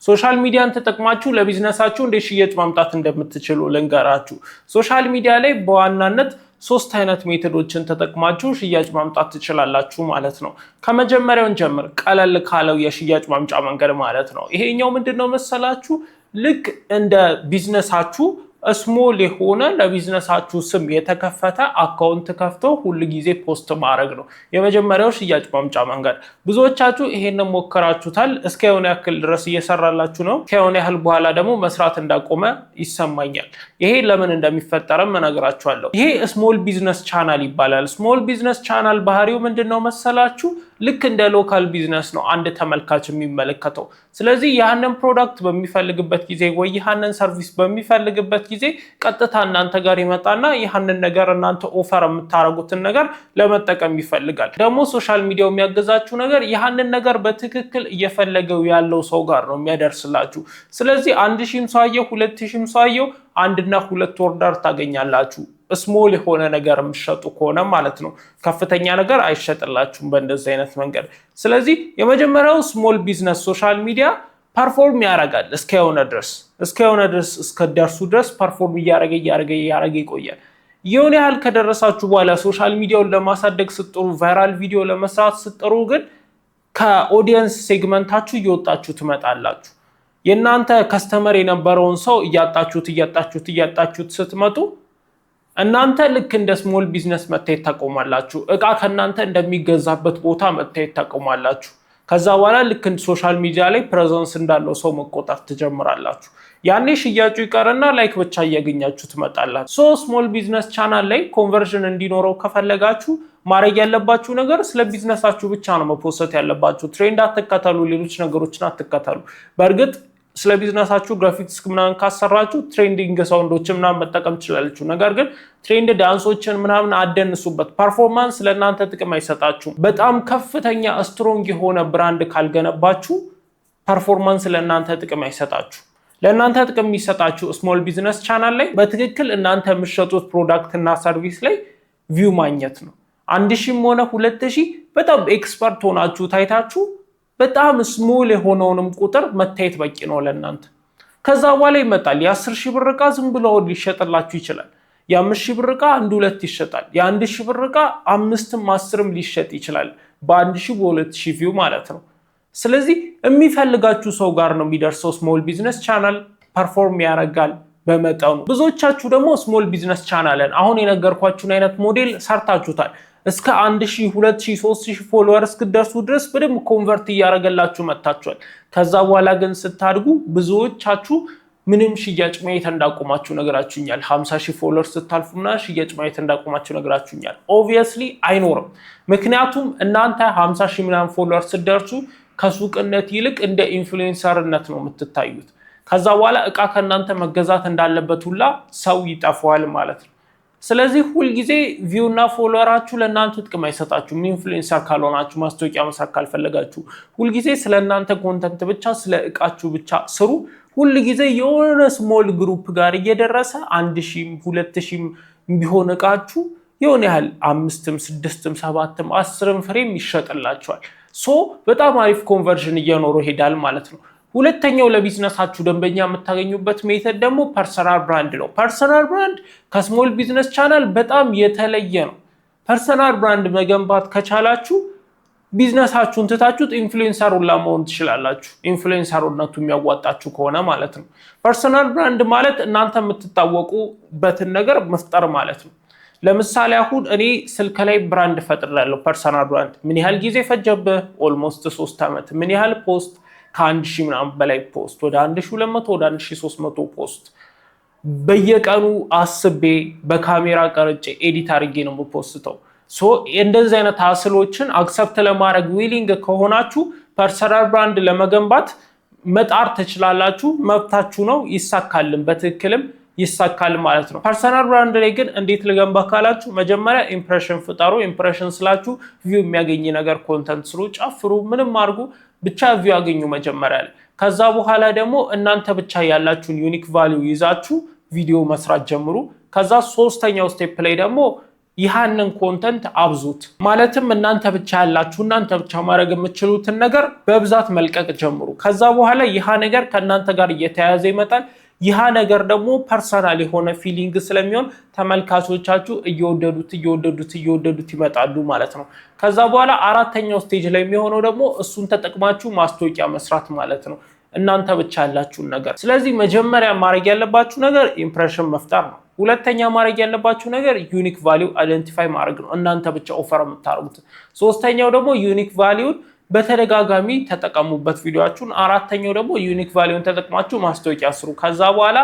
ሶሻል ሚዲያን ተጠቅማችሁ ለቢዝነሳችሁ እንደ ሽያጭ ማምጣት እንደምትችሉ ልንገራችሁ። ሶሻል ሚዲያ ላይ በዋናነት ሶስት አይነት ሜቶዶችን ተጠቅማችሁ ሽያጭ ማምጣት ትችላላችሁ ማለት ነው። ከመጀመሪያው ጀምር ቀለል ካለው የሽያጭ ማምጫ መንገድ ማለት ነው። ይሄኛው ምንድነው መሰላችሁ? ልክ እንደ ቢዝነሳችሁ ስሞል የሆነ ለቢዝነሳችሁ ስም የተከፈተ አካውንት ከፍተው ሁሉ ጊዜ ፖስት ማድረግ ነው የመጀመሪያው ሽያጭ ማምጫ መንገድ። ብዙዎቻችሁ ይሄንን ሞከራችሁታል፣ እስከ የሆነ ያክል ድረስ እየሰራላችሁ ነው። ከየሆነ ያህል በኋላ ደግሞ መስራት እንዳቆመ ይሰማኛል። ይሄ ለምን እንደሚፈጠርም እነግራችኋለሁ። ይሄ ስሞል ቢዝነስ ቻናል ይባላል። ስሞል ቢዝነስ ቻናል ባህሪው ምንድነው መሰላችሁ? ልክ እንደ ሎካል ቢዝነስ ነው አንድ ተመልካች የሚመለከተው። ስለዚህ ያንን ፕሮዳክት በሚፈልግበት ጊዜ ወይ ያንን ሰርቪስ በሚፈልግበት ጊዜ ቀጥታ እናንተ ጋር ይመጣና ያንን ነገር እናንተ ኦፈር የምታረጉትን ነገር ለመጠቀም ይፈልጋል። ደግሞ ሶሻል ሚዲያው የሚያገዛችሁ ነገር ያንን ነገር በትክክል እየፈለገው ያለው ሰው ጋር ነው የሚያደርስላችሁ። ስለዚህ 1000ም ሰው አየው 2000ም ሰው አየው 1 እና 2 ኦርደር ታገኛላችሁ። ስሞል የሆነ ነገር የምትሸጡ ከሆነ ማለት ነው። ከፍተኛ ነገር አይሸጥላችሁም በእንደዚህ አይነት መንገድ። ስለዚህ የመጀመሪያው ስሞል ቢዝነስ ሶሻል ሚዲያ ፐርፎርም ያደርጋል እስከሆነ ድረስ እስከደርሱ ድረስ ፐርፎርም እያደረገ ይቆያል። የሆነ ያህል ከደረሳችሁ በኋላ ሶሻል ሚዲያውን ለማሳደግ ስትጥሩ፣ ቫይራል ቪዲዮ ለመስራት ስትጥሩ ግን ከኦዲየንስ ሴግመንታችሁ እየወጣችሁ ትመጣላችሁ። የእናንተ ከስተመር የነበረውን ሰው እያጣችሁት ስትመጡ እናንተ ልክ እንደ ስሞል ቢዝነስ መታየት ታቆማላችሁ። እቃ ከእናንተ እንደሚገዛበት ቦታ መታየት ታቆማላችሁ። ከዛ በኋላ ልክ ሶሻል ሚዲያ ላይ ፕሬዘንስ እንዳለው ሰው መቆጠር ትጀምራላችሁ። ያኔ ሽያጩ ይቀርና ላይክ ብቻ እያገኛችሁ ትመጣላችሁ። ስሞል ቢዝነስ ቻናል ላይ ኮንቨርዥን እንዲኖረው ከፈለጋችሁ ማድረግ ያለባችሁ ነገር ስለ ቢዝነሳችሁ ብቻ ነው መፖስት ያለባችሁ። ትሬንድ አትከተሉ፣ ሌሎች ነገሮችን አትከተሉ። በእርግጥ ስለ ቢዝነሳችሁ ግራፊክስ ምናምን ካሰራችሁ ትሬንዲንግ ሳውንዶችን ምናምን መጠቀም ትችላላችሁ። ነገር ግን ትሬንድ ዳንሶችን ምናምን አደንሱበት። ፐርፎርማንስ ለእናንተ ጥቅም አይሰጣችሁም። በጣም ከፍተኛ ስትሮንግ የሆነ ብራንድ ካልገነባችሁ ፐርፎርማንስ ለእናንተ ጥቅም አይሰጣችሁ። ለእናንተ ጥቅም የሚሰጣችሁ ስሞል ቢዝነስ ቻናል ላይ በትክክል እናንተ የምትሸጡት ፕሮዳክት እና ሰርቪስ ላይ ቪው ማግኘት ነው። 1000ም ሆነ 2000 በጣም ኤክስፐርት ሆናችሁ ታይታችሁ በጣም ስሞል የሆነውንም ቁጥር መታየት በቂ ነው ለእናንተ። ከዛ በኋላ ይመጣል የ10,000 ብር ዕቃ ዝም ብሎ ሊሸጥላችሁ ይችላል። የ5,000 ብር ዕቃ 1-2 ይሸጣል። የ1,000 ብር ዕቃ 5ም 10ም ሊሸጥ ይችላል በ1,000 በ2,000 ቪው ማለት ነው። ስለዚህ የሚፈልጋችሁ ሰው ጋር ነው የሚደርሰው። ስሞል ቢዝነስ ቻናል ፐርፎርም ያደርጋል በመጠኑ። ብዙዎቻችሁ ደግሞ ስሞል ቢዝነስ ቻናልን አሁን የነገርኳችሁን አይነት ሞዴል ሰርታችሁታል። እስከ 1000 2000 3000 ፎሎወር እስክደርሱ ድረስ በደንብ ኮንቨርት እያደረገላችሁ መጣችኋል። ከዛ በኋላ ግን ስታድጉ ብዙዎቻችሁ ምንም ሽያጭ ማየት እንዳቆማችሁ ነገራችሁኛል። 50,000 ፎሎወር ስታልፉና ሽያጭ ማየት እንዳቆማችሁ ነገራችሁኛል። ኦብቪየስሊ አይኖርም። ምክንያቱም እናንተ 50,000 ምናምን ፎሎወር ስትደርሱ ከሱቅነት ይልቅ እንደ ኢንፍሉዌንሰርነት ነው የምትታዩት። ከዛ በኋላ እቃ ከእናንተ መገዛት እንዳለበት ሁላ ሰው ይጠፋዋል ማለት ነው። ስለዚህ ሁል ጊዜ ቪው እና ፎሎወራችሁ ለእናንተ ጥቅም አይሰጣችሁም። ኢንፍሉዌንሰር ካልሆናችሁ፣ ማስታወቂያ መስራት ካልፈለጋችሁ ሁል ጊዜ ስለእናንተ ኮንተንት ብቻ ስለ እቃችሁ ብቻ ስሩ። ሁል ጊዜ የሆነ ስሞል ግሩፕ ጋር እየደረሰ 1,000ም 2,000ም ቢሆን እቃችሁ የሆነ ያህል 5ም 6ም 7ም 10ም ፍሬም ይሸጥላችኋል። በጣም አሪፍ ኮንቨርዥን እየኖሩ ይሄዳል ማለት ነው። ሁለተኛው ለቢዝነሳችሁ ደንበኛ የምታገኙበት ሜተድ ደግሞ ፐርሰናል ብራንድ ነው። ፐርሰናል ብራንድ ከስሞል ቢዝነስ ቻናል በጣም የተለየ ነው። ፐርሰናል ብራንድ መገንባት ከቻላችሁ ቢዝነሳችሁን ትታችሁት ኢንፍሉዌንሰሩን ለመሆን ትችላላችሁ። ኢንፍሉዌንሰሩነቱ የሚያዋጣችሁ ከሆነ ማለት ነው። ፐርሰናል ብራንድ ማለት እናንተ የምትታወቁበትን ነገር መፍጠር ማለት ነው። ለምሳሌ አሁን እኔ ስልክ ላይ ብራንድ ፈጥሬያለሁ። ፐርሰናል ብራንድ ምን ያህል ጊዜ ፈጀብህ? ኦልሞስት 3 ዓመት። ምን ያህል ፖስት? ከ1000 ምናምን በላይ ፖስት፣ ወደ 1200 ወደ 1300 ፖስት በየቀኑ አስቤ በካሜራ ቀርጬ ኤዲት አድርጌ ነው የምፖስተው። እንደዚህ አይነት ሀስሎችን አክሰፕት ለማድረግ ዊሊንግ ከሆናችሁ ፐርሰናል ብራንድ ለመገንባት መጣር ትችላላችሁ። መብታችሁ ነው። ይሳካልም፣ በትክክልም ይሳካል ማለት ነው። ፐርሰናል ብራንድ ላይ ግን እንዴት ልገንባ ካላችሁ መጀመሪያ ኢምፕሬሽን ፍጠሩ። ኢምፕሬሽን ስላችሁ ቪው የሚያገኝ ነገር ኮንተንት ስሩ፣ ጨፍሩ፣ ምንም አድርጉ፣ ብቻ ቪው ያገኙ መጀመሪያ ላይ። ከዛ በኋላ ደግሞ እናንተ ብቻ ያላችሁን ዩኒክ ቫልዩ ይዛችሁ ቪዲዮ መስራት ጀምሩ። ከዛ ሶስተኛው ስቴፕ ላይ ደግሞ ይሃንን ኮንተንት አብዙት። ማለትም እናንተ ብቻ ያላችሁ እናንተ ብቻ ማድረግ የምትችሉትን ነገር በብዛት መልቀቅ ጀምሩ። ከዛ በኋላ ይሃ ነገር ከእናንተ ጋር እየተያያዘ ይመጣል። ይሃ ነገር ደግሞ ፐርሰናል የሆነ ፊሊንግ ስለሚሆን ተመልካቾቻችሁ እየወደዱት ይመጣሉ ማለት ነው። ከዛ በኋላ አራተኛው ስቴጅ ላይ የሚሆነው ደግሞ እሱን ተጠቅማችሁ ማስታወቂያ መስራት ማለት ነው፣ እናንተ ብቻ ያላችሁን ነገር። ስለዚህ መጀመሪያ ማድረግ ያለባችሁ ነገር ኢምፕሬሽን መፍጠር ነው። ሁለተኛ ማድረግ ያለባችሁ ነገር ዩኒክ ቫልዩ አይደንቲፋይ ማድረግ ነው፣ እናንተ ብቻ ኦፈር የምታደርጉት። ሶስተኛው ደግሞ ዩኒክ ቫልዩን በተደጋጋሚ ተጠቀሙበት ቪዲዮአችሁን። አራተኛው ደግሞ ዩኒክ ቫልዩን ተጠቅማችሁ ማስታወቂያ ስሩ። ከዛ በኋላ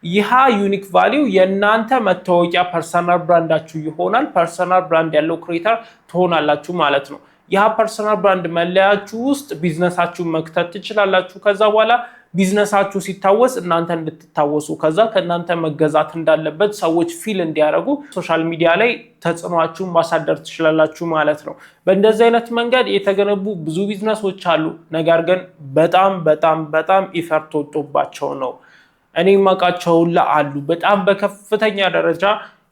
ይሃ ዩኒክ ቫልዩ የእናንተ መታወቂያ ፐርሰናል ብራንዳችሁ ይሆናል። ፐርሰናል ብራንድ ያለው ክሬተር ትሆናላችሁ ማለት ነው። ይሃ ፐርሰናል ብራንድ መለያችሁ ውስጥ ቢዝነሳችሁን መክተት ትችላላችሁ። ከዛ በኋላ ቢዝነሳችሁ ሲታወስ እናንተ እንድትታወሱ፣ ከዛ ከእናንተ መገዛት እንዳለበት ሰዎች ፊል እንዲያደርጉ ሶሻል ሚዲያ ላይ ተጽዕኖአችሁን ማሳደር ትችላላችሁ ማለት ነው። በእንደዚህ አይነት መንገድ የተገነቡ ብዙ ቢዝነሶች አሉ። ነገር ግን በጣም ኢፈርት ወጥቶባቸው ነው። እኔ የማውቃቸው ሁላ አሉ በጣም በከፍተኛ ደረጃ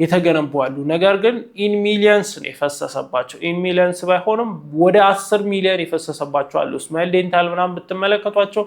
የተገነቡ አሉ። ነገር ግን ኢን ሚሊየንስ ነው የፈሰሰባቸው። ኢን ሚሊየንስ ባይሆንም ወደ 10 ሚሊዮን የፈሰሰባቸው አሉ። ስማይል ዴንታል ምናምን ብትመለከቷቸው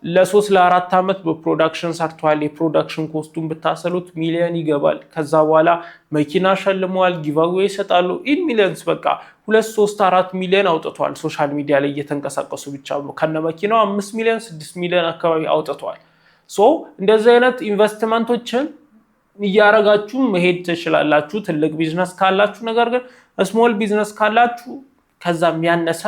ለ3 ለ4 ዓመት በፕሮዳክሽን ሰርተዋል። የፕሮዳክሽን ኮስቱን ብታሰሉት ሚሊዮን ይገባል። ከዛ በኋላ መኪና ሸልመዋል፣ ጊቫዌይ ይሰጣሉ። ኢን ሚሊየንስ በቃ 2 3 4 ሚሊዮን አውጥተዋል። ሶሻል ሚዲያ ላይ እየተንቀሳቀሱ ብቻ ከነ መኪናው 5 ሚሊዮን 6 ሚሊዮን አካባቢ አውጥተዋል። እንደዚህ አይነት ኢንቨስትመንቶችን እያረጋችሁ መሄድ ትችላላችሁ ትልቅ ቢዝነስ ካላችሁ። ነገር ግን ስሞል ቢዝነስ ካላችሁ ከዛም ያነሰ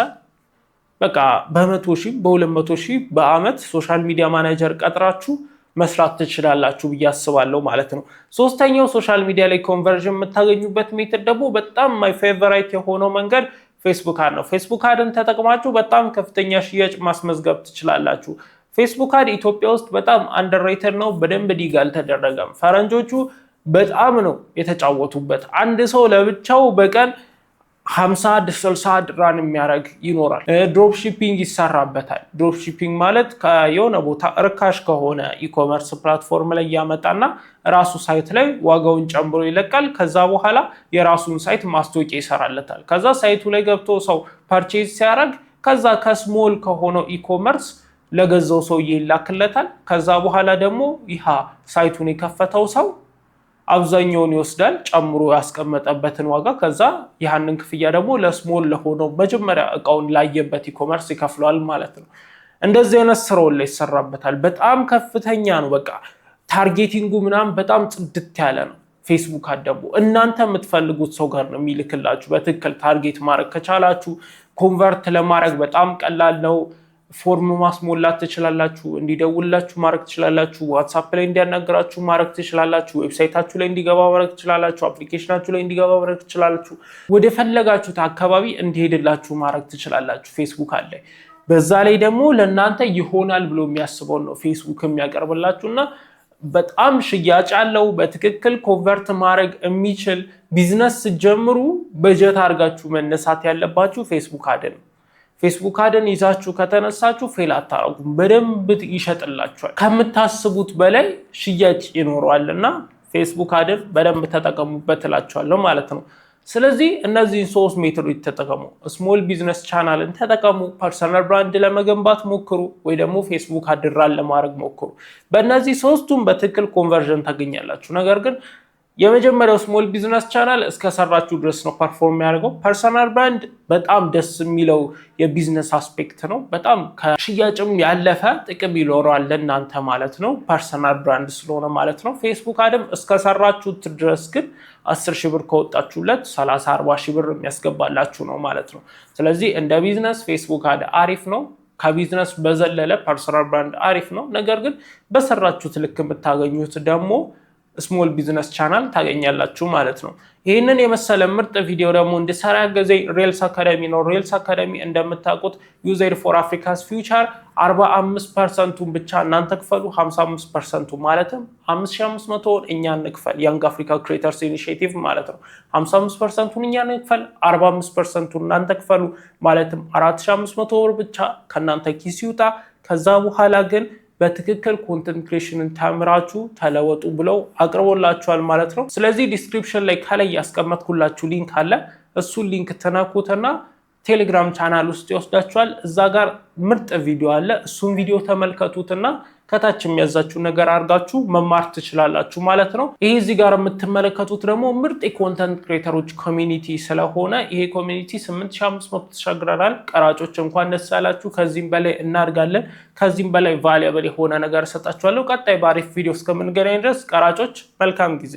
በቃ በ100,000 በ200,000 በአመት ሶሻል ሚዲያ ማኔጀር ቀጥራችሁ መስራት ትችላላችሁ ብዬ አስባለሁ ማለት ነው። ሶስተኛው ሶሻል ሚዲያ ላይ ኮንቨርዥን የምታገኙበት ሜተድ ደግሞ በጣም ማይ ፌቨራይት የሆነው መንገድ ፌስቡክ አድ ነው። ፌስቡክ አድን ተጠቅማችሁ በጣም ከፍተኛ ሽያጭ ማስመዝገብ ትችላላችሁ። ፌስቡክ አድ ኢትዮጵያ ውስጥ በጣም አንደርሬትድ ነው፣ በደንብ ዲግ አልተደረገም። ፈረንጆቹ በጣም ነው የተጫወቱበት። አንድ ሰው ለብቻው በቀን 50 60 ራን የሚያደርግ ይኖራል። ድሮፕ ሺፒንግ ይሰራበታል። ድሮፕ ሺፒንግ ማለት ከየሆነ ቦታ እርካሽ ከሆነ ኢኮመርስ ፕላትፎርም ላይ ያመጣና ራሱ ሳይት ላይ ዋጋውን ጨምሮ ይለቃል። ከዛ በኋላ የራሱን ሳይት ማስታወቂያ ይሰራለታል። ከዛ ሳይቱ ላይ ገብቶ ሰው ፐርቼዝ ሲያደርግ ከዛ ከስሞል ከሆነው ኢኮመርስ ለገዛው ሰው ይላክለታል። ከዛ በኋላ ደግሞ ይሃ ሳይቱን የከፈተው ሰው አብዛኛውን ይወስዳል ጨምሮ ያስቀመጠበትን ዋጋ። ከዛ ያንን ክፍያ ደግሞ ለስሞል ለሆነው መጀመሪያ እቃውን ላየበት ኢኮመርስ ይከፍለዋል ማለት ነው። እንደዚህ አይነት ስራው ላይ ይሰራበታል። በጣም ከፍተኛ ነው። በቃ ታርጌቲንጉ ምናምን በጣም ጽድት ያለ ነው። ፌስቡክ አደቡ እናንተ የምትፈልጉት ሰው ጋር ነው የሚልክላችሁ። በትክክል ታርጌት ማድረግ ከቻላችሁ ኮንቨርት ለማድረግ በጣም ቀላል ነው። ፎርም ማስሞላት ትችላላችሁ፣ እንዲደውላችሁ ማድረግ ትችላላችሁ፣ ዋትስአፕ ላይ እንዲያናገራችሁ ማድረግ ትችላላችሁ፣ ዌብሳይታችሁ ላይ እንዲገባ ማድረግ ትችላላችሁ፣ አፕሊኬሽናችሁ ላይ እንዲገባ ማድረግ ትችላላችሁ፣ ወደ ፈለጋችሁት አካባቢ እንዲሄድላችሁ ማድረግ ትችላላችሁ። ፌስቡክ አለ። በዛ ላይ ደግሞ ለእናንተ ይሆናል ብሎ የሚያስበው ነው ፌስቡክ የሚያቀርብላችሁና በጣም ሽያጭ አለው። በትክክል ኮንቨርት ማድረግ የሚችል ቢዝነስ ስትጀምሩ በጀት አድርጋችሁ መነሳት ያለባችሁ ፌስቡክ አድን ነው። ፌስቡክ አድን ይዛችሁ ከተነሳችሁ ፌል አታረጉም። በደንብ ይሸጥላችኋል። ከምታስቡት በላይ ሽያጭ ይኖረዋልና ፌስቡክ አድን በደንብ ተጠቀሙበት እላችኋለሁ ማለት ነው። ስለዚህ እነዚህን 3 ሜትዶች ተጠቀሙ። ስሞል ቢዝነስ ቻናልን ተጠቀሙ፣ ፐርሰናል ብራንድ ለመገንባት ሞክሩ፣ ወይ ደግሞ ፌስቡክ አድን ራን ለማድረግ ሞክሩ። በእነዚህ 3ቱም በትክክል ኮንቨርዥን ታገኛላችሁ። ነገር ግን የመጀመሪያው ስሞል ቢዝነስ ቻናል እስከሰራችሁ ድረስ ነው ፐርፎርም የሚያደርገው። ፐርሰናል ብራንድ በጣም ደስ የሚለው የቢዝነስ አስፔክት ነው። በጣም ከሽያጭም ያለፈ ጥቅም ይኖረዋል ለእናንተ ማለት ነው፣ ፐርሰናል ብራንድ ስለሆነ ማለት ነው። ፌስቡክ አድም እስከሰራችሁት ድረስ ግን 10,000 ብር ከወጣችሁለት 30-40 ሺህ ብር የሚያስገባላችሁ ነው ማለት ነው። ስለዚህ እንደ ቢዝነስ ፌስቡክ አድ አሪፍ ነው። ከቢዝነስ በዘለለ ፐርሰናል ብራንድ አሪፍ ነው። ነገር ግን በሰራችሁት ልክ የምታገኙት ደግሞ ስሞል ቢዝነስ ቻናል ታገኛላችሁ ማለት ነው። ይህንን የመሰለ ምርጥ ቪዲዮ ደግሞ እንድሰራ ያገዘኝ ሬልስ አካዳሚ ነው። ሬልስ አካዳሚ እንደምታውቁት ዩዘር ፎር አፍሪካስ ፊውቸር 45%ን ብቻ እናንተ ክፈሉ፣ 55% ማለትም 5500ን እኛ እንክፈል። ያንግ አፍሪካ ክሬተርስ ኢኒሺዬቲቭ ማለት ነው። 55%ን እኛ እንክፈል፣ 45%ን እናንተ ክፈሉ፣ ማለትም 4500 ብር ብቻ ከእናንተ ኪስ ይውጣ። ከዛ በኋላ ግን በትክክል ኮንተንት ክሬሽንን ተምራችሁ ተለወጡ ብለው አቅርቦላችኋል ማለት ነው። ስለዚህ ዲስክሪፕሽን ላይ ከላይ ያስቀመጥኩላችሁ ሊንክ አለ። እሱን ሊንክ ተነኩትና ቴሌግራም ቻናል ውስጥ ይወስዳችኋል። እዛ ጋር ምርጥ ቪዲዮ አለ። እሱን ቪዲዮ ተመልከቱትና ከታች የሚያዛችሁ ነገር አድርጋችሁ መማር ትችላላችሁ ማለት ነው። ይሄ እዚህ ጋር የምትመለከቱት ደግሞ ምርጥ የኮንተንት ክሬተሮች ኮሚኒቲ ስለሆነ ይሄ ኮሚኒቲ 8500 ተሻግረናል። ቀራጮች እንኳን ደስ ያላችሁ። ከዚህም በላይ እናድጋለን። ከዚህም በላይ ቫልዩብል የሆነ ነገር እሰጣችኋለሁ። ቀጣይ በአሪፍ ቪዲዮ እስከምንገናኝ ድረስ ቀራጮች መልካም ጊዜ